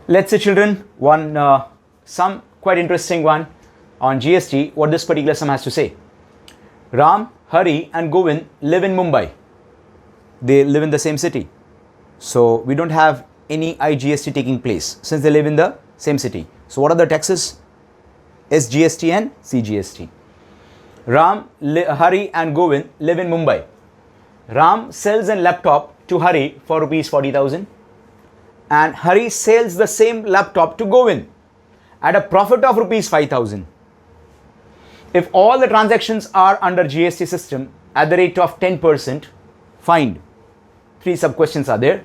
Let's say children, some quite interesting one on GST, what this particular sum has to say. Ram, Hari and Govind live in Mumbai. They live in the same city. So we don't have any IGST taking place since they live in the same city. So what are the taxes? SGST and CGST. Ram, Hari and Govind live in Mumbai. Ram sells a laptop to Hari for rupees 40,000 and Hari sells the same laptop to Govind at a profit of rupees 5,000. If all the transactions are under GST system at the rate of 10%, find. 3 sub questions are there.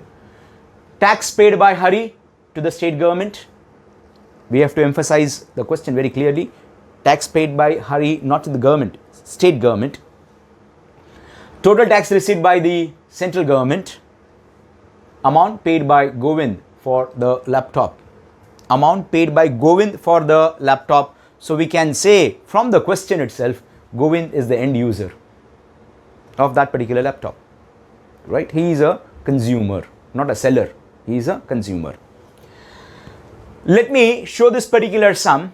Tax paid by Hari to the state government. We have to emphasize the question very clearly. Tax paid by Hari, not to the government, state government. Total tax received by the central government. Amount paid by Govind for the laptop. Amount paid by Govind for the laptop. So we can say from the question itself, Govind is the end user of that particular laptop, right? He is a consumer, not a seller. He is a consumer. Let me show this particular sum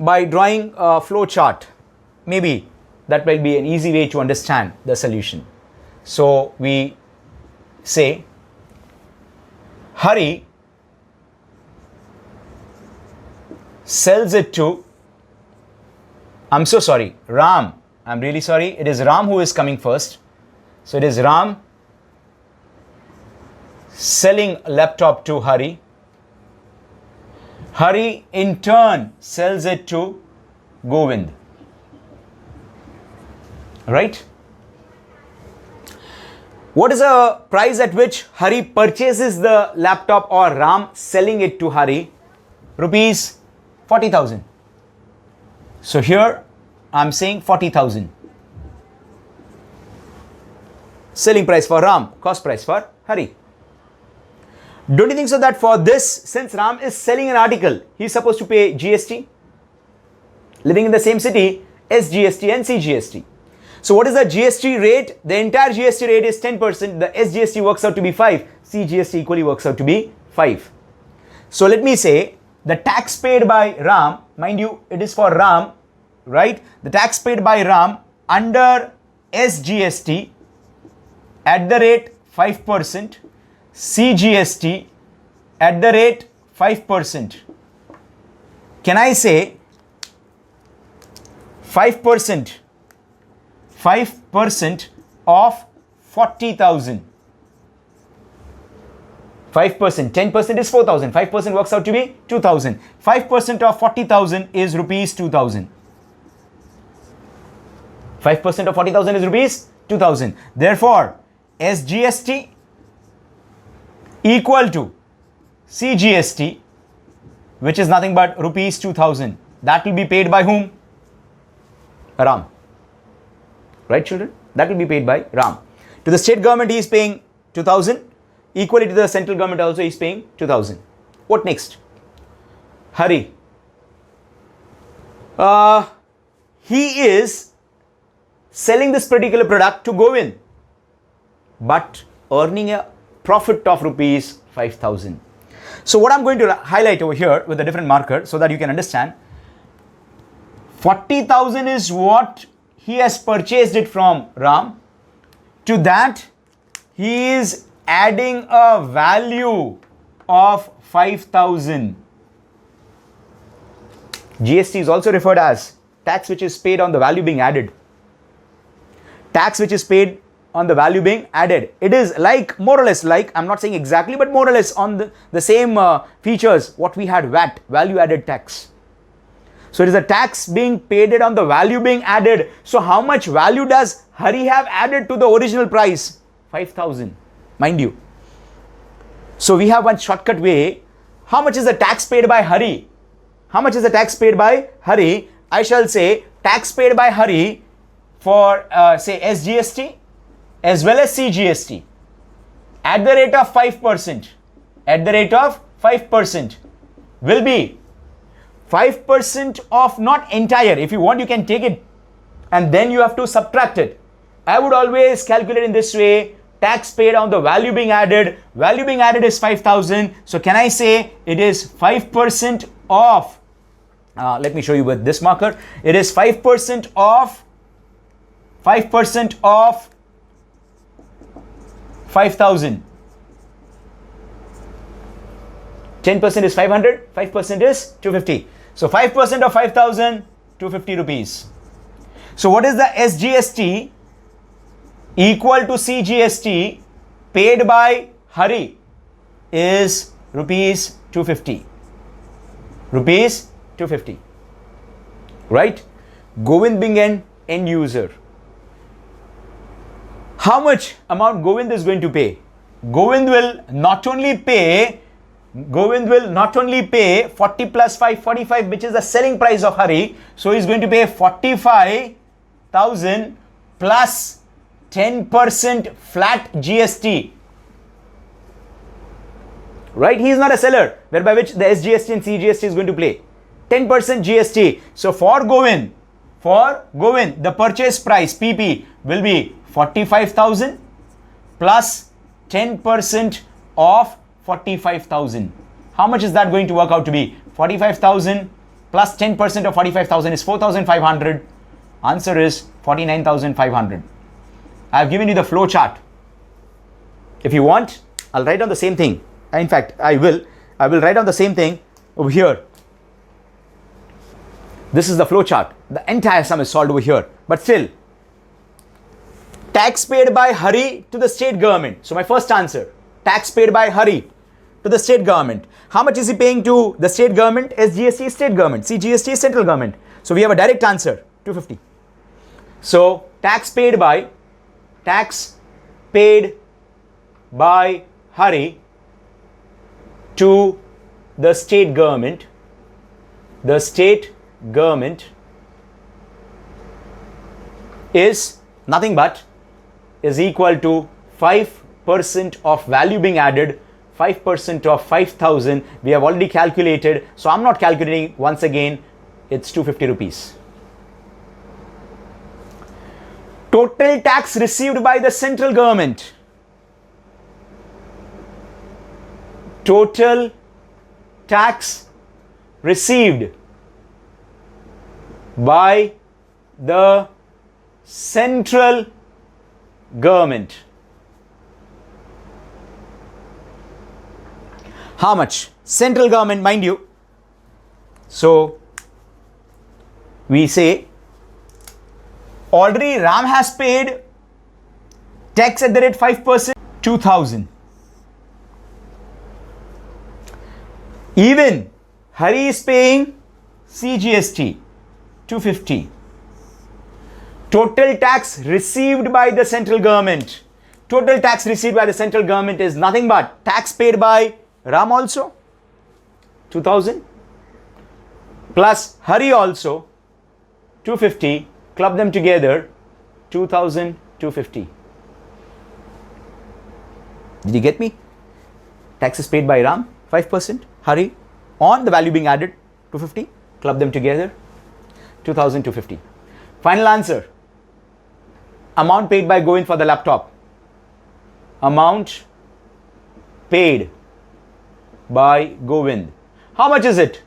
by drawing a flow chart. Maybe that will be an easy way to understand the solution. So we say Hari sells it to, I'm so sorry, Ram. I'm really sorry. It is Ram who is coming first. So it is Ram selling laptop to Hari. Hari in turn sells it to Govind. Right? What is the price at which Hari purchases the laptop or Ram selling it to Hari? Rupees 40,000. So here I'm saying 40,000. Selling price for Ram, cost price for Hari. Don't you think so that for this, since Ram is selling an article, he is supposed to pay GST? Living in the same city, SGST and CGST. So what is the GST rate? The entire GST rate is 10%. The SGST works out to be 5. CGST equally works out to be 5. So let me say the tax paid by Ram, mind you, it is for Ram, right? The tax paid by Ram under SGST at the rate 5%, CGST at the rate 5%. Can I say 5%? 5% of 40,000. 5%, 10% is 4,000. 5% works out to be 2,000. 5% of 40,000 is rupees 2,000. 5% of 40,000 is rupees 2,000. Therefore, SGST equal to CGST, which is nothing but rupees 2,000. That will be paid by whom? Ram. Right, children? That will be paid by Ram. To the state government, he is paying 2,000. Equally to the central government also, he is paying 2,000. What next? Hari. He is selling this particular product to Govind, but earning a profit of rupees 5,000. So what I'm going to highlight over here with a different marker so that you can understand, 40,000 is what he has purchased it from Ram. To that, he is adding a value of 5,000. GST is also referred as tax which is paid on the value being added. Tax which is paid on the value being added. It is like, more or less like, I'm not saying exactly, but more or less on the same features what we had VAT, value added tax. So it is a tax being paid on the value being added. So how much value does Hari have added to the original price? 5,000, mind you. So we have one shortcut way. How much is the tax paid by Hari? How much is the tax paid by Hari? I shall say tax paid by Hari for say SGST as well as CGST at the rate of 5%. At the rate of 5% will be 5% of not entire. If you want, you can take it and then you have to subtract it. I would always calculate in this way. tax paid on the value being added. Value being added is 5,000. So can I say it is 5% of, let me show you with this marker. It is 5% of 5,000. 10% is 500, 5% is 250. So 5% of 5,000, 250 rupees. So what is the SGST equal to CGST paid by Hari is rupees 250. Rupees 250. Right? Govind being an end user. How much amount Govind is going to pay? Govind will not only pay 40 plus 5, 45, which is the selling price of Hari. So he's going to pay 45,000 plus 10% flat GST. Right? He is not a seller, whereby which the SGST and CGST is going to play. 10% GST. So for Govind, the purchase price PP will be 45,000 plus 10% of 45,000. How much is that going to work out to be? 45,000 plus 10% of 45,000 is 4,500. Answer is 49,500. I have given you the flow chart. If you want, I'll write down the same thing. In fact, I will write down the same thing over here. This is the flow chart. The entire sum is solved over here. But still, tax paid by Hari to the state government. So my first answer, tax paid by Hari to the state government. How much is he paying to the state government? SGST is state government. CGST is central government. So we have a direct answer, 250. So tax paid by Hari to the state government. The state government is nothing but is equal to 5% of value being added, 5% of 5,000. We have already calculated, so I'm not calculating once again. It's 250 rupees. Total tax received by the central government. Total tax received by the central government. How much? Central government, mind you. So we say already Ram has paid tax at the rate 5%, 2,000. Even Hari is paying CGST, 250. Total tax received by the central government. Total tax received by the central government is nothing but tax paid by Ram also, 2,000, plus Hari also, 250. Club them together, 2,250. Did you get me? Taxes paid by Ram, 5%. Hari, on the value being added, 250. Club them together, 2,250. Final answer. Amount paid by Govind for the laptop. Amount paid by Govind. How much is it?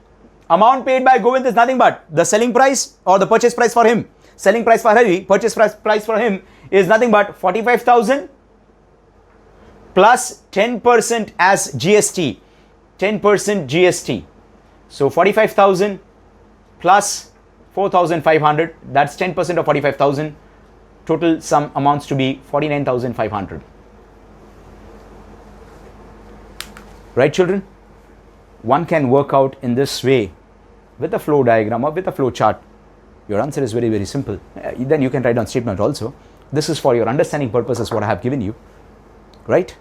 Amount paid by Govind is nothing but the selling price or the purchase price for him. Selling price for Hari, purchase price for him is nothing but 45,000 plus 10% as GST. 10% GST. So 45,000 plus 4,500. That's 10% of 45,000. Total sum amounts to be 49,500. Right, children? One can work out in this way with a flow diagram or with a flow chart. Your answer is very, very simple. Then you can write down statement also. This is for your understanding purposes what I have given you. Right?